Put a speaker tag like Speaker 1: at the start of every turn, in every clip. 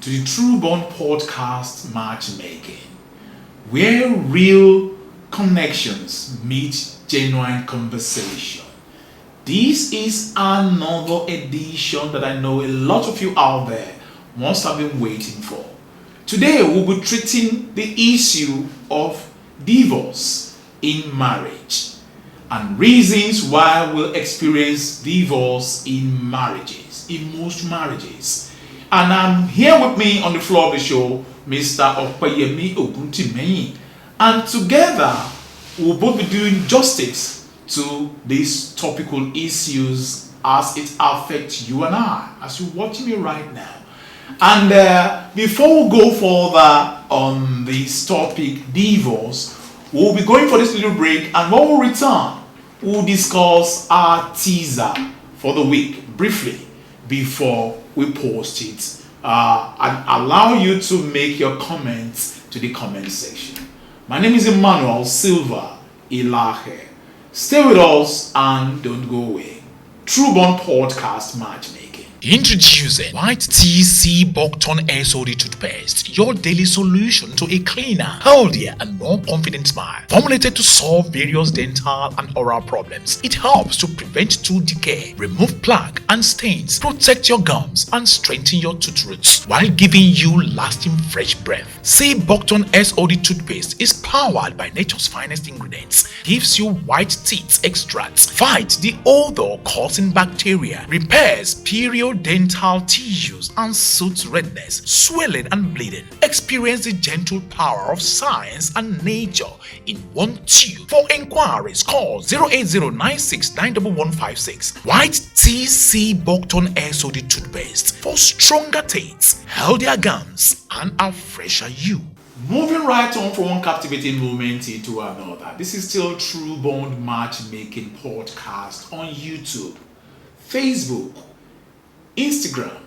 Speaker 1: to the True Bond Podcast Matchmaking, where real connections meet genuine conversation. This is another edition that I know a lot of you out there must have been waiting for. Today we'll be treating the issue of divorce in marriage and reasons why we'll experience divorce in marriages, in most marriages. And I'm here with me on the floor of the show, Mr. Opeyemi Oguntimehin. And together we'll both be doing justice to these topical issues as it affects you and I, as you're watching me right now. And before we go further on this topic, divorce, we'll be going for this little break, and when we return, we'll discuss our teaser for the week briefly before we post it and allow you to make your comments to the comment section. My name is Emmanuel Silva Ilahe. Stay with us and don't go away. True Bond Podcast Matchmaking.
Speaker 2: Introducing White TC Buckton SOD toothpaste, your daily solution to a cleaner, healthier, and more confident smile. Formulated to solve various dental and oral problems, it helps to prevent tooth decay, remove plaque and stains, protect your gums, and strengthen your tooth roots while giving you lasting fresh breath. C Buckton SOD toothpaste is powered by nature's finest ingredients, gives you white teeth extracts, fights the odor-causing bacteria, repairs dental tissues and soothes redness, swelling and bleeding. Experience the gentle power of science and nature in one tube. For inquiries, call 08096911156. White TC Buckton SOD toothpaste for stronger teeth, healthier gums, and a fresher you.
Speaker 1: Moving right on from one captivating moment into another. This is still True Bond Matchmaking Podcast on YouTube, Facebook, Instagram,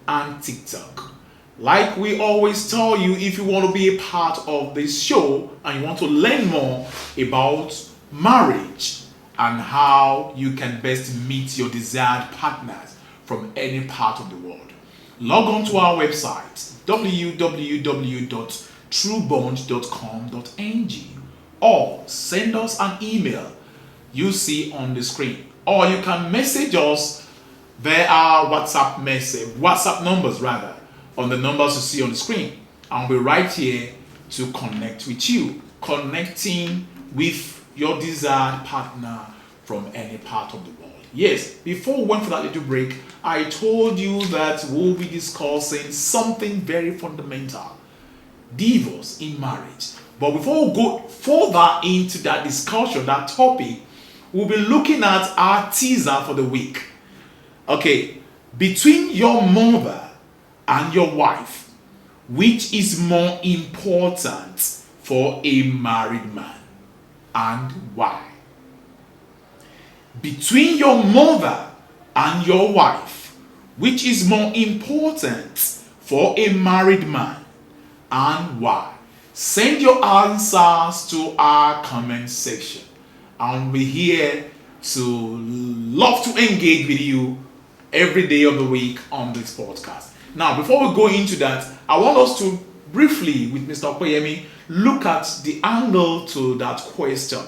Speaker 1: and TikTok. Like we always tell you, if you want to be a part of this show and you want to learn more about marriage and how you can best meet your desired partners from any part of the world, log on to our website www.truebond.com.ng or send us an email you see on the screen, or you can message us. There are WhatsApp numbers on the numbers you see on the screen, and we're right here to connect with you, connecting with your desired partner from any part of the world. Yes, before we went for that little break, I told you that we'll be discussing something very fundamental: divorce in marriage. But before we go further into that discussion, that topic, we'll be looking at our teaser for the week. Okay, between your mother and your wife, which is more important for a married man, and why? Between your mother and your wife, which is more important for a married man, and why? Send your answers to our comment section, and we're here to love to engage with you every day of the week on this podcast. Now, before we go into that, I want us to briefly, with Mr. Opeyemi, look at the angle to that question.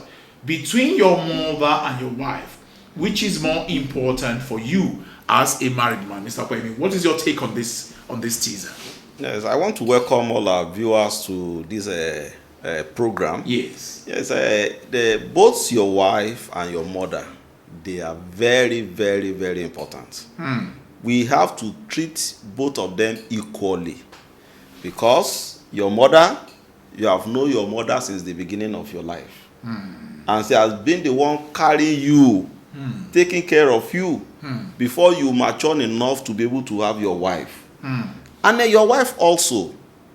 Speaker 1: Between your mother and your wife, which is more important for you as a married man? Mr. Opeyemi, what is your take on this teaser?
Speaker 3: Yes, I want to welcome all our viewers to this program.
Speaker 1: Yes.
Speaker 3: Yes, both your wife and your mother, they are very, very, very important. We have to treat both of them equally, because your mother, you have known your mother since the beginning of your life. And she has been the one carrying you, taking care of you before you mature enough to be able to have your wife. And then your wife also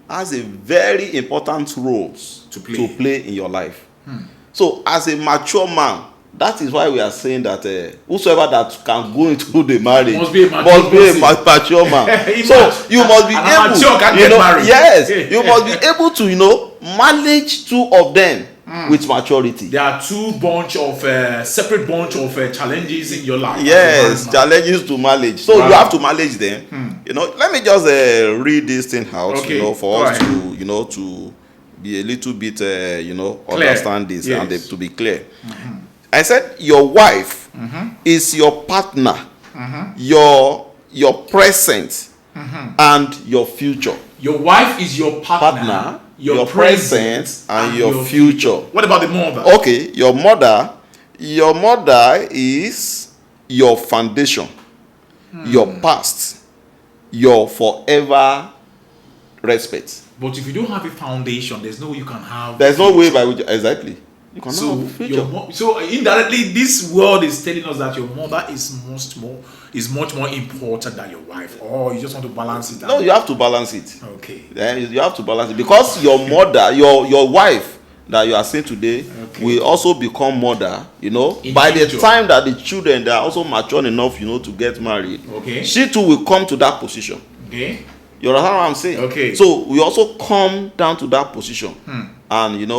Speaker 3: has a very important role to play in your life. So as a mature man, that is why we are saying that whosoever that can go into the marriage must be a mature man. So you must be able,
Speaker 1: you must be able
Speaker 3: to, manage two of them with maturity.
Speaker 1: There are two separate bunch of challenges in your life.
Speaker 3: Yes, challenges to manage. So you have to manage them. Let me just read this thing out.
Speaker 1: Okay.
Speaker 3: For us to to be a little bit understand this and to be clear. I said your wife is your partner, your present, and your future.
Speaker 1: Your wife is your partner,
Speaker 3: your present, and your future.
Speaker 1: What about the mother?
Speaker 3: Okay, your mother is your foundation, your past, your forever respect.
Speaker 1: But if you don't have a foundation, there's no way you can have.
Speaker 3: There's no way by which exactly you can have a future.
Speaker 1: So indirectly, this world is telling us that your mother is much more important than your wife, or you just want to balance it out.
Speaker 3: No, you have to balance it.
Speaker 1: Okay.
Speaker 3: Then you have to balance it because your mother, your wife that you are seeing today, will also become mother. By the time that the children they are also mature enough, to get married.
Speaker 1: Okay.
Speaker 3: She too will come to that position.
Speaker 1: Okay.
Speaker 3: You understand what I'm saying?
Speaker 1: Okay.
Speaker 3: So we also come down to that position, and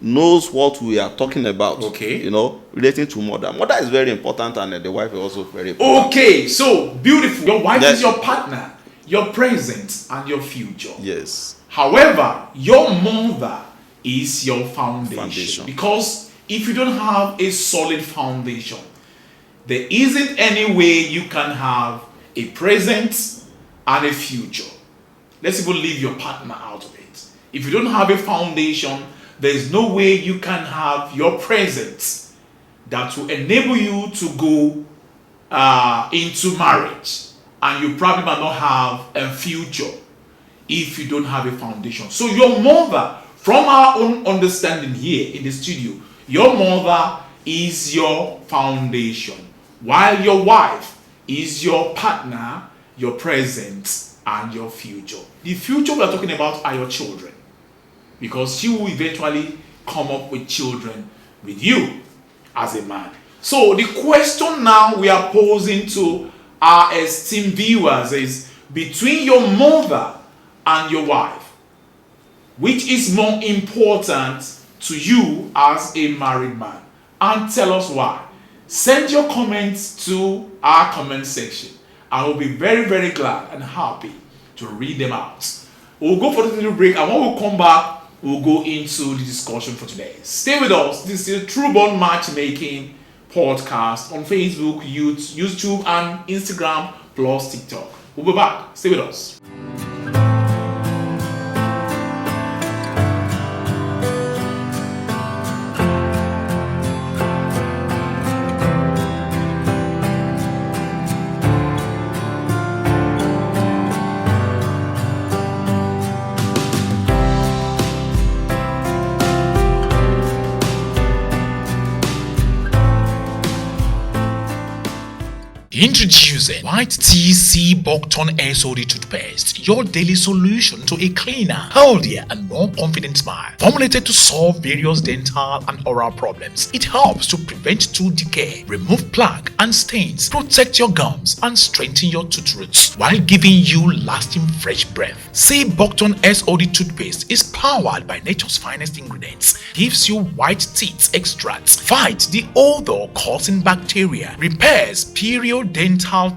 Speaker 3: knows what we are talking about.
Speaker 1: Okay.
Speaker 3: Relating to mother. Mother is very important, and the wife is also very important.
Speaker 1: Okay. So beautiful. Your wife is your partner, your present, and your future.
Speaker 3: Yes.
Speaker 1: However, your mother is your foundation. Because if you don't have a solid foundation, there isn't any way you can have a present and a future. Let's even leave your partner out of it. If you don't have a foundation, there is no way you can have your present that will enable you to go into marriage, and you probably might not have a future if you don't have a foundation. So your mother, from our own understanding here in the studio, your mother is your foundation, while your wife is your partner, your present, and your future. The future we are talking about are your children, because she will eventually come up with children with you as a man. So the question now we are posing to our esteemed viewers is, between your mother and your wife, which is more important to you as a married man? And tell us why. Send your comments to our comment section. I will be very, very glad and happy to read them out. We'll go for a little break, and when we come back, we'll go into the discussion for today. Stay with us. This is True Bond Matchmaking Podcast on Facebook, YouTube, and Instagram, plus TikTok. We'll be back. Stay with us.
Speaker 2: Introducing White TC Buckton SOD toothpaste, your daily solution to a cleaner, healthier, and more confident smile. Formulated to solve various dental and oral problems, it helps to prevent tooth decay, remove plaque and stains, protect your gums, and strengthen your tooth roots while giving you lasting fresh breath. C Buckton SOD toothpaste is powered by nature's finest ingredients, gives you white teeth extracts, fights the odor-causing bacteria, repairs periodontal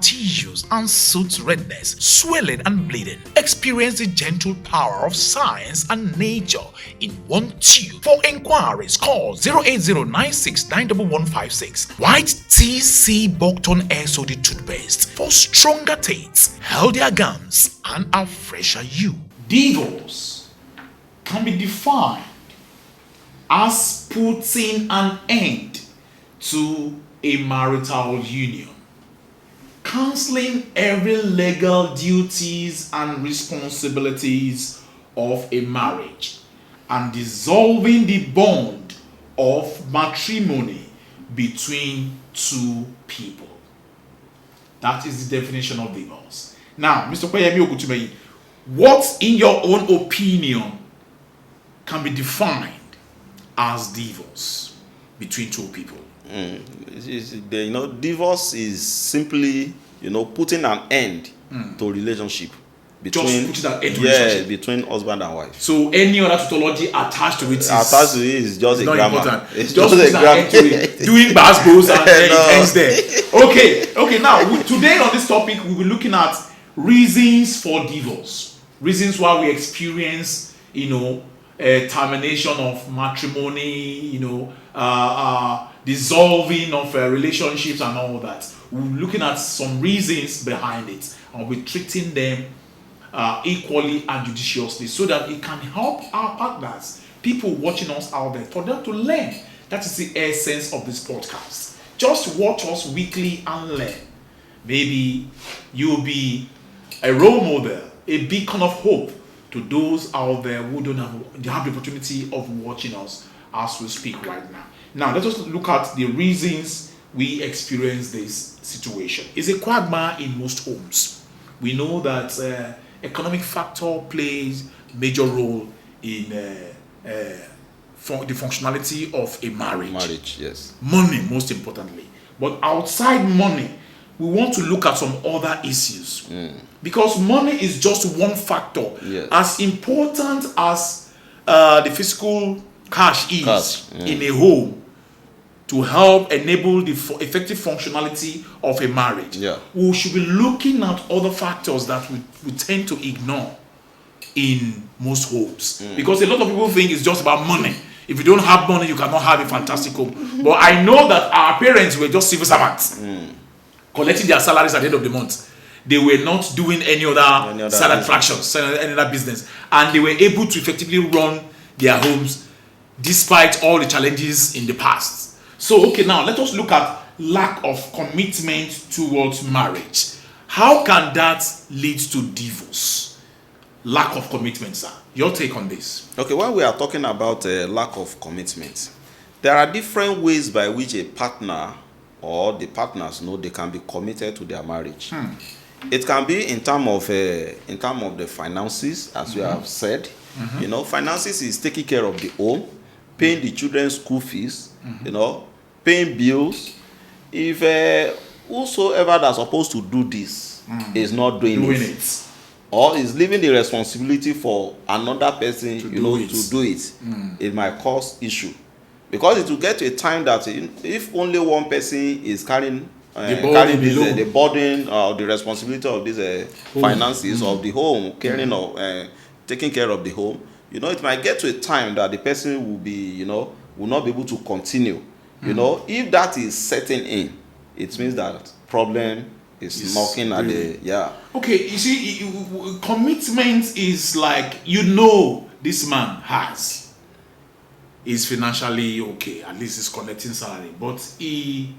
Speaker 2: tissues and soothes redness, swelling, and bleeding. Experience the gentle power of science and nature in one tube. For inquiries, call 08096911156. White TC Buckton SOD toothpaste for stronger teeth, healthier gums, and a fresher you.
Speaker 1: Divorce can be defined as putting an end to a marital union, cancelling every legal duties and responsibilities of a marriage, and dissolving the bond of matrimony between two people. That is the definition of divorce. Now, Mr. Kweyemi Ogutumeyi, what, in your own opinion, can be defined as divorce between two people?
Speaker 3: Divorce is simply, putting an end to a relationship between
Speaker 1: put it at end relationship.
Speaker 3: between husband and wife.
Speaker 1: So any other tautology attached to it is
Speaker 3: Attached to it is just a
Speaker 1: not
Speaker 3: grammar.
Speaker 1: important.
Speaker 3: It's
Speaker 1: just
Speaker 3: just a
Speaker 1: put an end to
Speaker 3: grammar.
Speaker 1: it. Doing basketballs and then
Speaker 3: No.
Speaker 1: it ends there. Okay. Now today on this topic we'll be looking at reasons for divorce, reasons why we experience, termination of matrimony, dissolving of relationships and all that. We're looking at some reasons behind it, and we're treating them equally and judiciously so that it can help our partners, people watching us out there, for them to learn. That is the essence of this podcast. Just watch us weekly and learn. Maybe you'll be a role model, a beacon of hope to those out there who don't have the opportunity of watching us as we speak right now. Now, let us look at the reasons we experience this situation. It's a quagmire in most homes. We know that economic factor plays major role in the functionality of a marriage.
Speaker 3: Marriage, yes.
Speaker 1: Money, most importantly. But outside money, we want to look at some other issues. Because money is just one factor.
Speaker 3: Yes.
Speaker 1: As important as the physical cash is in a home to help enable the effective functionality of a marriage, we should be looking at other factors that we tend to ignore in most homes. Because a lot of people think it's just about money. If you don't have money, you cannot have a fantastic home. But I know that our parents were just civil servants, collecting their salaries at the end of the month. They were not doing any other side attractions, any other business. And they were able to effectively run their homes despite all the challenges in the past. So, okay, now let us look at lack of commitment towards marriage. How can that lead to divorce? Lack of commitment, sir. Your take on this?
Speaker 3: Okay, when we are talking about lack of commitment, there are different ways by which a partner or the partners they can be committed to their marriage. It can be in terms of the finances, as you have said. Finances is taking care of the home, paying the children's school fees, paying bills. If whosoever that's supposed to do this is not doing it, or is leaving the responsibility for another person, to do it, it might cause issue. Because it will get to a time that if only one person is carrying the burden or the responsibility of these finances of the home, taking care of the home, it might get to a time that the person will not be able to continue. If that is setting in, it means that problem is knocking at the
Speaker 1: Okay, you see, commitment is like this man is financially okay, at least he's collecting salary, but he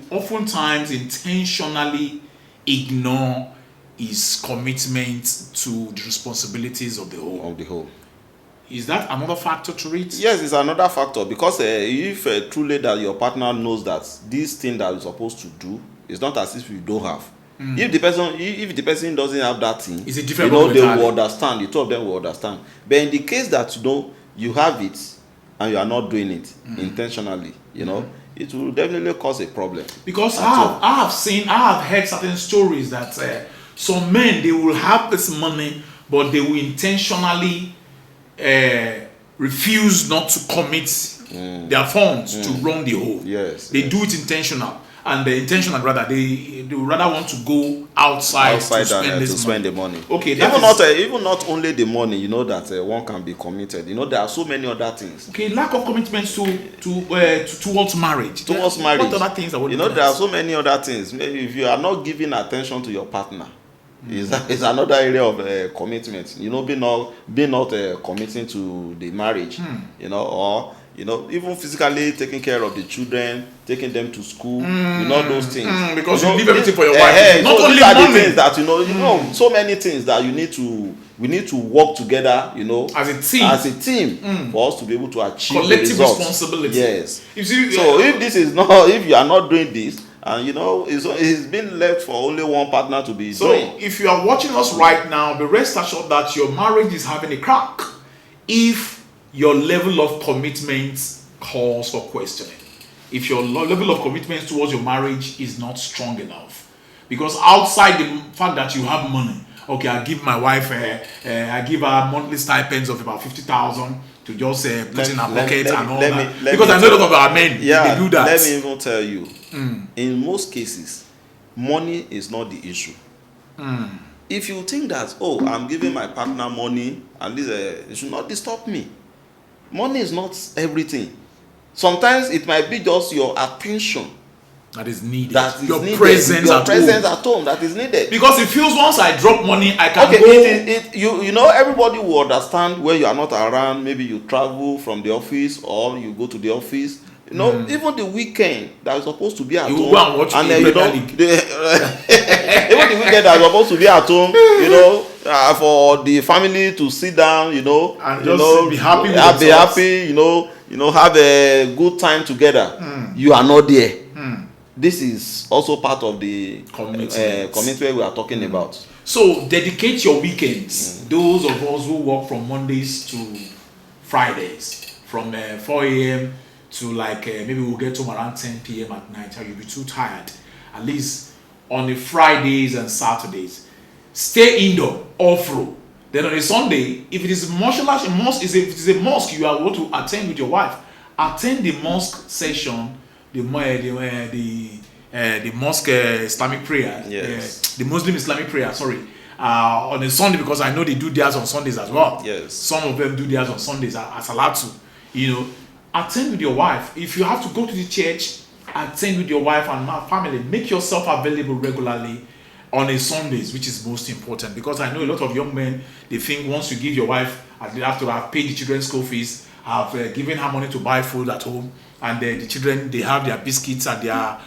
Speaker 1: oftentimes intentionally ignore his commitment to the responsibilities of the home. Is that another factor to it?
Speaker 3: Yes, it's another factor, because if truly that your partner knows that this thing that you're supposed to do is not as if you don't have. If the person doesn't have that thing,
Speaker 1: it's a different
Speaker 3: they will understand. The two of them will understand. But in the case that you have it and you are not doing it intentionally, it will definitely cause a problem.
Speaker 1: Because I have heard certain stories that some men, they will have this money, but they will intentionally refuse not to commit their funds to run the home.
Speaker 3: Yes,
Speaker 1: they do it intentional, and they rather want to go outside to spend
Speaker 3: the money.
Speaker 1: Okay,
Speaker 3: even not only the money, that one can be committed. There are so many other things.
Speaker 1: Okay, lack of commitment towards marriage. What other things
Speaker 3: there are so many other things. Maybe if you are not giving attention to your partner, is another area of commitment. Being not committing to the marriage. Or even physically taking care of the children, taking them to school. Those things.
Speaker 1: Because you leave everything for your wife.
Speaker 3: Not only money. Things that so many things that we need to work together. As a team, for us to be able to achieve
Speaker 1: collective
Speaker 3: the results.
Speaker 1: Responsibility.
Speaker 3: Yes.
Speaker 1: You see,
Speaker 3: so if you are not doing this, and it's been left for only one partner to be doing.
Speaker 1: So if you are watching us right now, be rest assured that your marriage is having a crack if your level of commitment calls for questioning. If your level of commitment towards your marriage is not strong enough. Because outside the fact that you have money okay, I give my wife, I give her monthly stipends of about 50,000 to just put in her pocket and all that. Because I know a lot of our men, they do that.
Speaker 3: Let me even tell you, in most cases, money is not the issue. If you think that, oh, I'm giving my partner money, at least it should not disturb me. Money is not everything. Sometimes it might be just your attention
Speaker 1: that is needed.
Speaker 3: Your
Speaker 1: presence
Speaker 3: at home that is needed.
Speaker 1: Because it feels once I drop money, I can
Speaker 3: go. You know, everybody will understand when you are not around. Maybe you travel from the office or you go to the office. You know, even the weekend that is supposed to be at home.
Speaker 1: You go and watch
Speaker 3: and then, you know, even the weekend that is supposed to be at home, you know, for the family to sit down, you know,
Speaker 1: and just be happy.
Speaker 3: Happy, you know, have a good time together. You are not there. This is also part of the commitment we are talking about.
Speaker 1: So dedicate your weekends. Those of us who work from Mondays to Fridays, from 4 a.m. to like maybe we'll get home around 10 p.m. at night, and you'll be too tired. At least on the Fridays and Saturdays, stay indoor all through. Then on a Sunday, if it is a mosque, if it is a mosque you are going to attend with your wife, attend the mosque session. The mosque Islamic prayer,
Speaker 3: yes.
Speaker 1: The Muslim Islamic prayer, on a Sunday, because I know they do theirs on Sundays as well.
Speaker 3: Yes.
Speaker 1: Some of them do theirs on Sundays as Salatu. You know, attend with your wife. If you have to go to the church, attend with your wife and family. Make yourself available regularly on a Sundays, which is most important, because I know a lot of young men, they think once you give your wife, after have paid the children's school fees, have given her money to buy food at home, and the children, they have their biscuits and their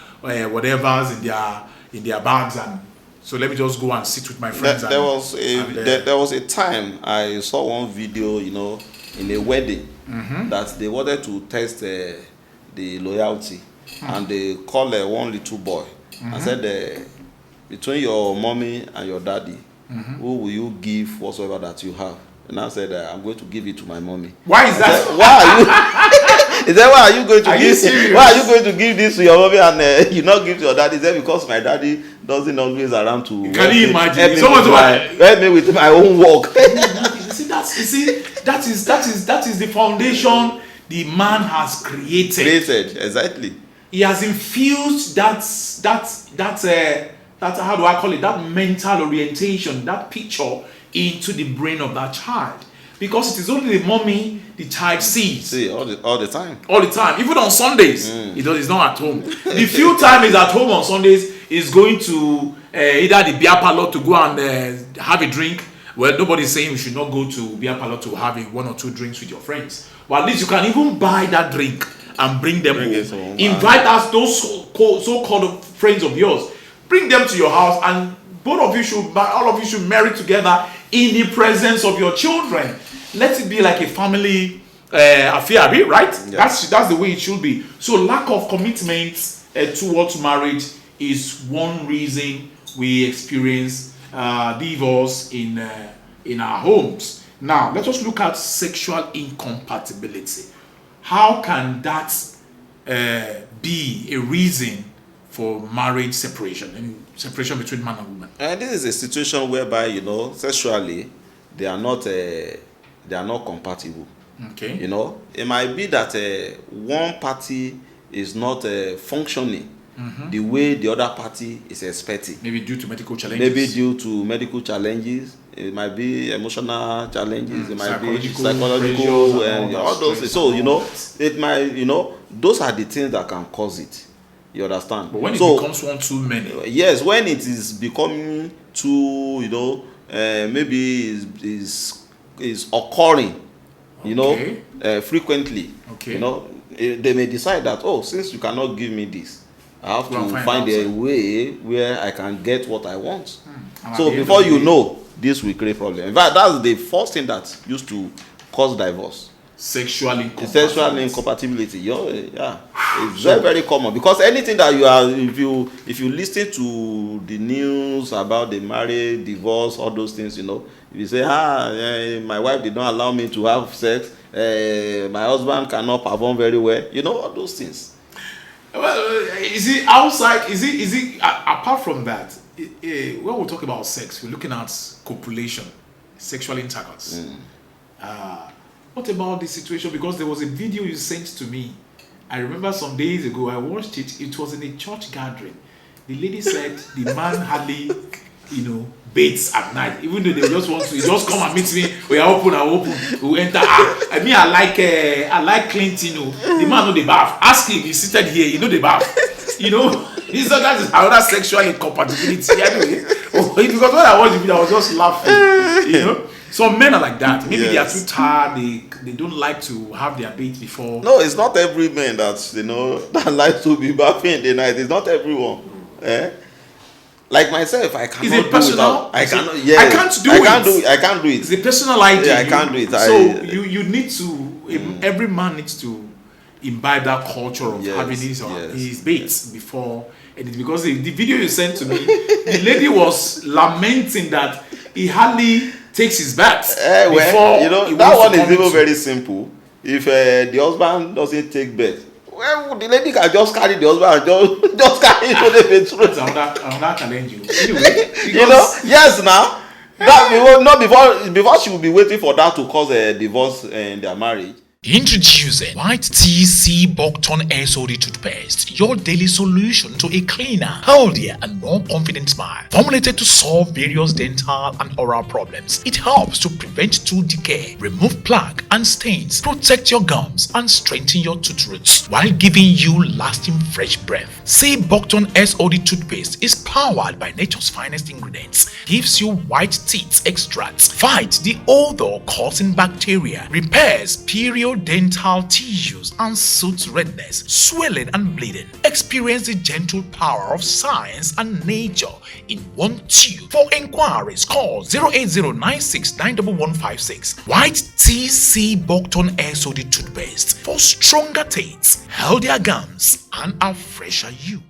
Speaker 1: whatever's in their bags, and so let me just go and sit with my friends.
Speaker 3: There was a time I saw one video, you know, in a wedding, that they wanted to test the loyalty, and they called one little boy and said, between your mommy and your daddy, who will you give whatsoever that you have? And I said, I'm going to give it to my mommy.
Speaker 1: Why is that?
Speaker 3: He said, why are you going to give this to your mommy and you not give to your daddy? He said, because my daddy doesn't always around to
Speaker 1: Can you imagine?
Speaker 3: Help me with my own work.
Speaker 1: That is the foundation the man has created.
Speaker 3: Exactly.
Speaker 1: He has infused that how do I call it? That mental orientation, that picture into the brain of that child, because it is only the mommy the child sees.
Speaker 3: All the time.
Speaker 1: Even on Sundays, he's not at home. The few time he's at home on Sundays, he's going to either the beer parlor to go and have a drink. Well, nobody's saying you should not go to beer parlor to have 1 or 2 drinks with your friends. But at least you can even buy that drink and bring them home. Invite those so-called friends of yours. Bring them to your house, and all of you should marry together in the presence of your children. Let it be like a family affair, right? Yes. That's the way it should be. So lack of commitment towards marriage is one reason we experience divorce in our homes. Now, let us look at sexual incompatibility. How can that be a reason for marriage separation and separation between man and woman?
Speaker 3: And this is a situation whereby, you know, sexually they are not compatible.
Speaker 1: Okay.
Speaker 3: You know, it might be that one party is not functioning the way the other party is expecting.
Speaker 1: Maybe due to medical challenges.
Speaker 3: It might be emotional challenges. It might be psychological and all those things. So, you know, it might, you know, those are the things that can cause it. You understand?
Speaker 1: But when it becomes one too many.
Speaker 3: Yes, when it is becoming too, you know, maybe is occurring, you know, frequently.
Speaker 1: Okay.
Speaker 3: You know, they may decide that, oh, since you cannot give me this, I have to find a way where I can get what I want. So before you know, this will create problem. In fact, that's the first thing that used to cause divorce.
Speaker 1: Sexual incompatibility.
Speaker 3: It's very, very common, because anything that you are, if you listen to the news about the marriage, divorce, all those things, you know, if you say, my wife did not allow me to have sex, my husband cannot perform very well, you know, all those things.
Speaker 1: Well, is it outside? Is it apart from that? when we talk about sex, we're looking at copulation, sexual intercourse. What about the situation? Because there was a video you sent to me. I remember some days ago, I watched it. It was in a church gathering. The lady said the man hardly, baits at night. Even though they just want to, just come and meet me. We are open, we enter. I like clean, The man know the bath. Ask him, he's seated here, the bath. He's not that is another sexual incompatibility. Anyway, because when I watched the video, I was just laughing. Some men are like that. Maybe they are too tired. They don't like to have their bait before.
Speaker 3: No, it's not every man that likes to be bathing in the night. It's not everyone. Like myself, I cannot do it. I can't do it. I can't do it.
Speaker 1: It's a personal idea.
Speaker 3: Yeah, I can't do it.
Speaker 1: So you need to. Every man needs to imbibe that culture of having his baits before. And it's because the video you sent to me, the lady was lamenting that he hardly takes his bath before.
Speaker 3: That one is even very simple. If the husband doesn't take bath, well, the lady can just carry the husband and just carry to the bedroom.
Speaker 1: That's another challenge. Anyway,
Speaker 3: yes, now that not before she will be waiting for that to cause a divorce in their marriage.
Speaker 2: Introducing White TC Buckton SOD toothpaste, your daily solution to a cleaner, healthier, and more confident smile. Formulated to solve various dental and oral problems, it helps to prevent tooth decay, remove plaque and stains, protect your gums, and strengthen your tooth roots while giving you lasting fresh breath. C Buckton SOD toothpaste is powered by nature's finest ingredients, gives you white teeth extracts, fights the odor-causing bacteria, repairs dental tissues and soothes redness, swelling and bleeding. Experience the gentle power of science and nature in one tube. For inquiries, call 08096911156. White TC Buckton SOD toothpaste for stronger teeth, healthier gums, and a fresher you.